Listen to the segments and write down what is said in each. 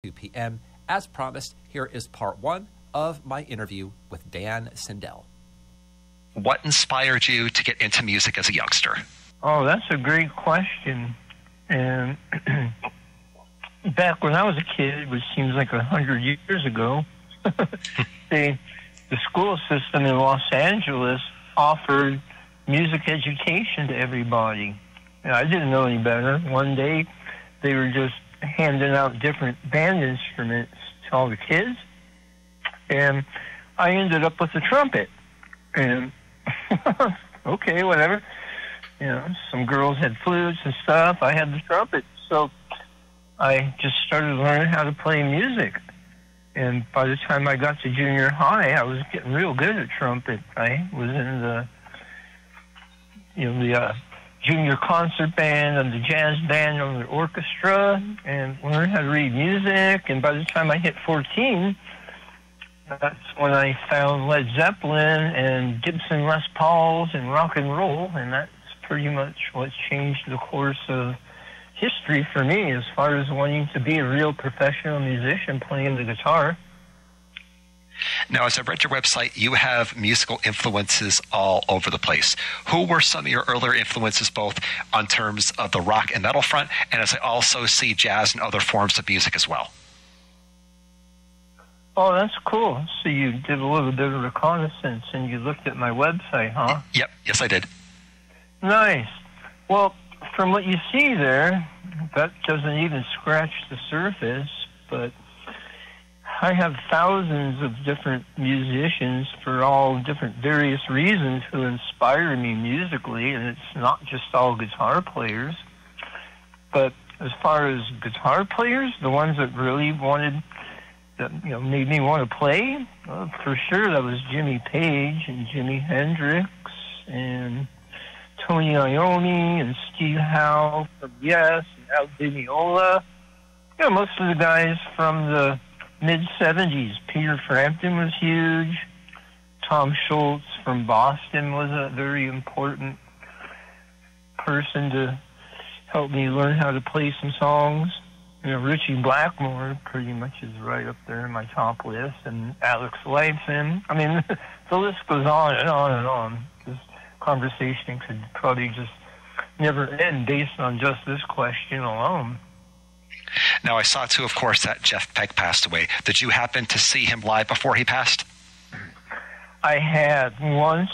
2 p.m. As promised, here is part 1 of my interview with Dan Sindel. What inspired you to get into music as a youngster? Oh, that's a great question. And back when I was a kid, which seems like 100 years ago, the school system in Los Angeles offered music education to everybody. And I didn't know any better. One day, they were just handing out different band instruments to all the kids. And I ended up with the trumpet. And okay, whatever. You know, some girls had flutes and stuff. I had the trumpet. So I just started learning how to play music. And by the time I got to junior high, I was getting real good at trumpet. I was in the junior concert band and the jazz band and the orchestra, and learned how to read music. And by the time I hit 14, that's when I found Led Zeppelin and Gibson Les Pauls and rock and roll, and that's pretty much what changed the course of history for me as far as wanting to be a real professional musician playing the guitar. Now, as I read your website, you have musical influences all over the place. Who were some of your earlier influences, both on terms of the rock and metal front, and as I also see jazz and other forms of music as well? Oh, that's cool. So you did a little bit of reconnaissance and you looked at my website, huh? Yep. Yes, I did. Nice. Well, from what you see there, that doesn't even scratch the surface, but I have thousands of different musicians for all different various reasons who inspire me musically, and it's not just all guitar players. But as far as guitar players, the ones that really made me want to play, for sure that was Jimmy Page and Jimi Hendrix and Tony Iommi and Steve Howe from Yes and Al Di Meola. Most of the guys from the mid-'70s. Peter Frampton was huge. Tom Scholz from Boston was a very important person to help me learn how to play some songs. Richie Blackmore pretty much is right up there in my top list, and Alex Lifeson. I mean, the list goes on and on and on. This conversation could probably just never end based on just this question alone. Now, I saw, too, of course, that Jeff Beck passed away. Did you happen to see him live before he passed? I had once.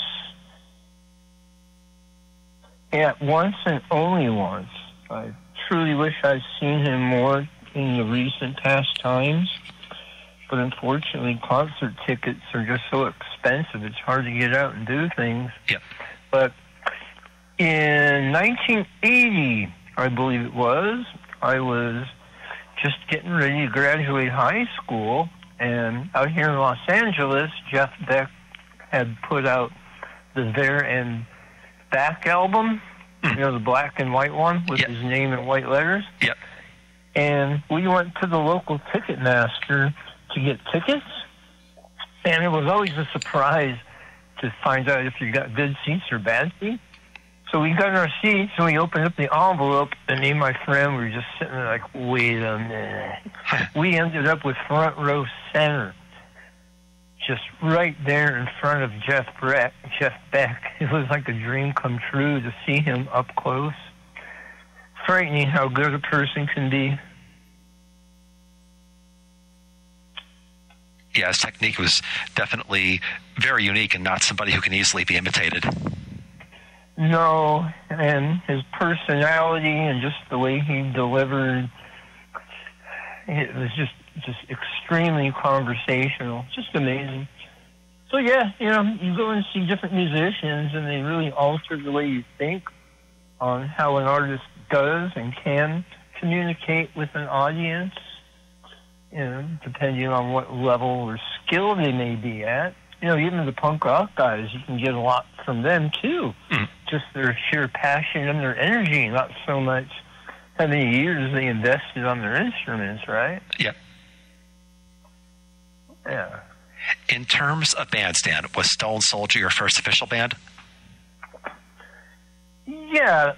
Yeah, once and only once. I truly wish I'd seen him more in the recent past times. But unfortunately, concert tickets are just so expensive, it's hard to get out and do things. Yep. But in 1980, I believe it was, I was just getting ready to graduate high school, and out here in Los Angeles, Jeff Beck had put out the There and Back album, the black and white one with his name in white letters. Yep. And we went to the local Ticketmaster to get tickets, and it was always a surprise to find out if you got good seats or bad seats. So we got our seats, and we opened up the envelope, and me and my friend were just sitting there like, wait a minute. We ended up with front row center, just right there in front of Jeff Beck. It was like a dream come true to see him up close. Frightening how good a person can be. Yeah, his technique was definitely very unique and not somebody who can easily be imitated. No, and his personality and just the way he delivered, it was just extremely conversational, just amazing. So yeah, you go and see different musicians and they really alter the way you think on how an artist does and can communicate with an audience, depending on what level or skill they may be at. Even the punk rock guys, you can get a lot from them too. Just their sheer passion and their energy, not so much how many years they invested on their instruments, right? Yep. Yeah. In terms of bandstand, was Stone Soldier your first official band? Yeah,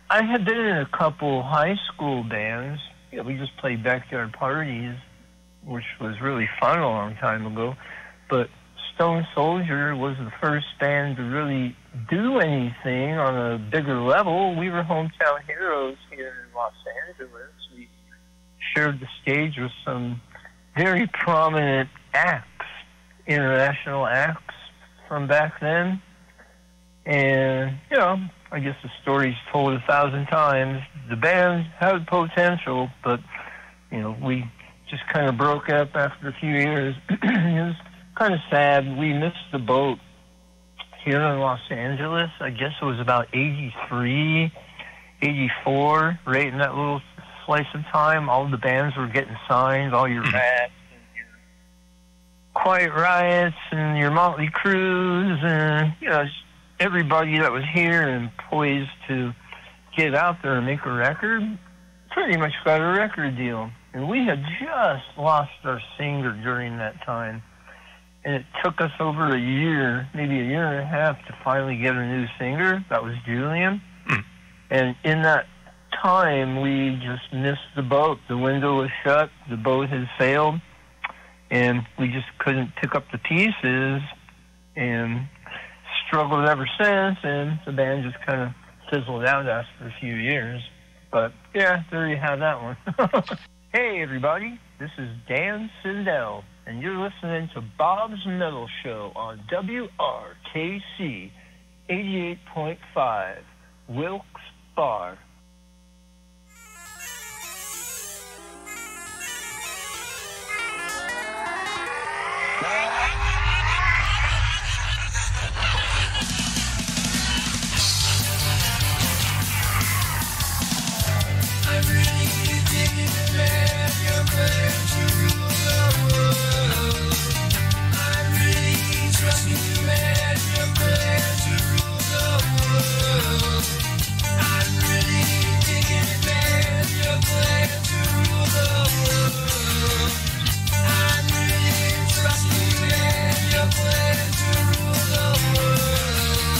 I had been in a couple high school bands. We just played backyard parties. which was really fun a long time ago. But Stone Soldier was the first band to really do anything on a bigger level. We were hometown heroes here in Los Angeles. We shared the stage with some very prominent acts, international acts from back then. And, you know, I guess the story's told 1,000 times. The band had potential, but, you know, we just kind of broke up after a few years. It was kind of sad. We missed the boat here in Los Angeles. I guess it was about 83, 84, right in that little slice of time. All the bands were getting signed, all your Rats and your Quiet Riots and your Motley Crues and, you know, everybody that was here and poised to get out there and make a record pretty much got a record deal. And we had just lost our singer during that time. And it took us over a year, maybe a year and a half, to finally get a new singer. That was Julian. And in that time, we just missed the boat. The window was shut. The boat had sailed. And we just couldn't pick up the pieces and struggled ever since. And the band just kind of fizzled out after a few years. But, yeah, there you have that one. Hey, everybody. This is Dan Sindel, and you're listening to Bob's Metal Show on WRKC 88.5, Wilkes Bar. I'm really digging it, man. You're playing to rule the world. I'm really trusting you, man. You're playing to rule the world. I'm really digging it, man. You're playing to rule the world. I'm really trusting you, man. You're playing to rule the world.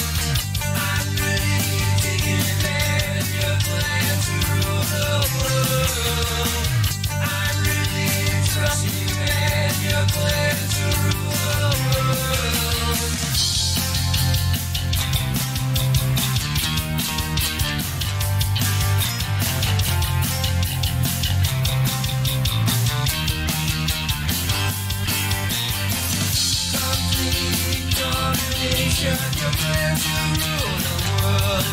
I'm really digging it, man. You're playing to rule the world. I'm really trusting you, man. You're playing to rule the world. Complete domination. You're playing to rule the world.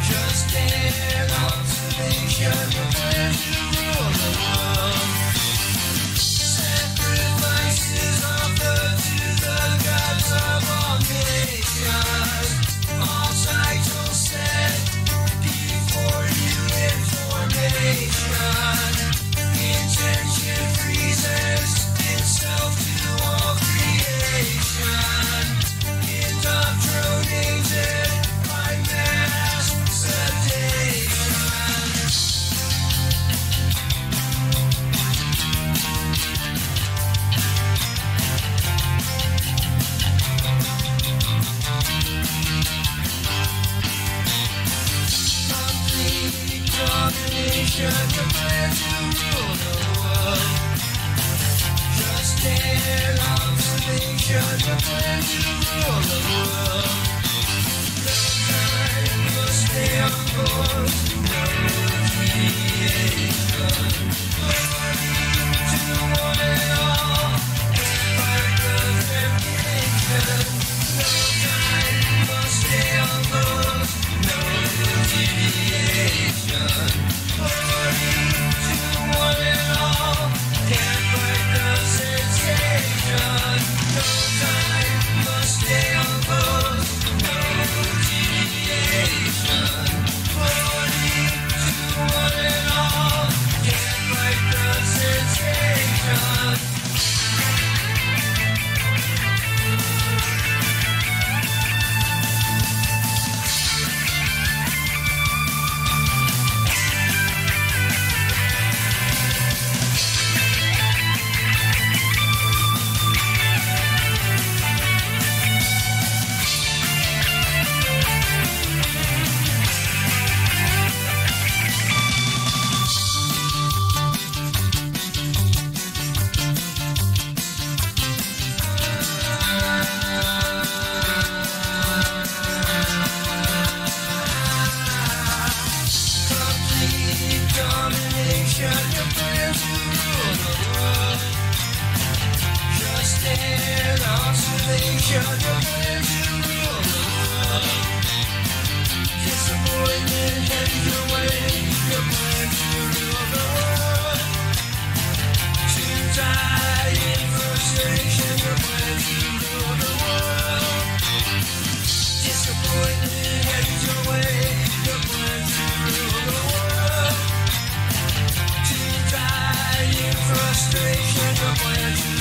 Just an observation, you're playing to rule the world. Sacrifices offered to the gods of all nations. All titles set before you in formation. Intention freezes itself to all creation. Indoctrinated by mass sedation. Complete domination, you're playing to rule the world. Just an observation, you're playing to rule the world. No time must stay on course, no deviation. Glory to one and all, and like the reputation. No time must stay on course, no deviation. Glory to one and all, and like the sensation. No time must stay on course, no deviation. Glory to one and all, and like the sensation. got your plan to rule the world. Disappointment heading your way. Your plan to rule the world. To die in frustration. Your plan to rule the world. Disappointment heading your way. Your plan to rule the world. To die in frustration. Your plan to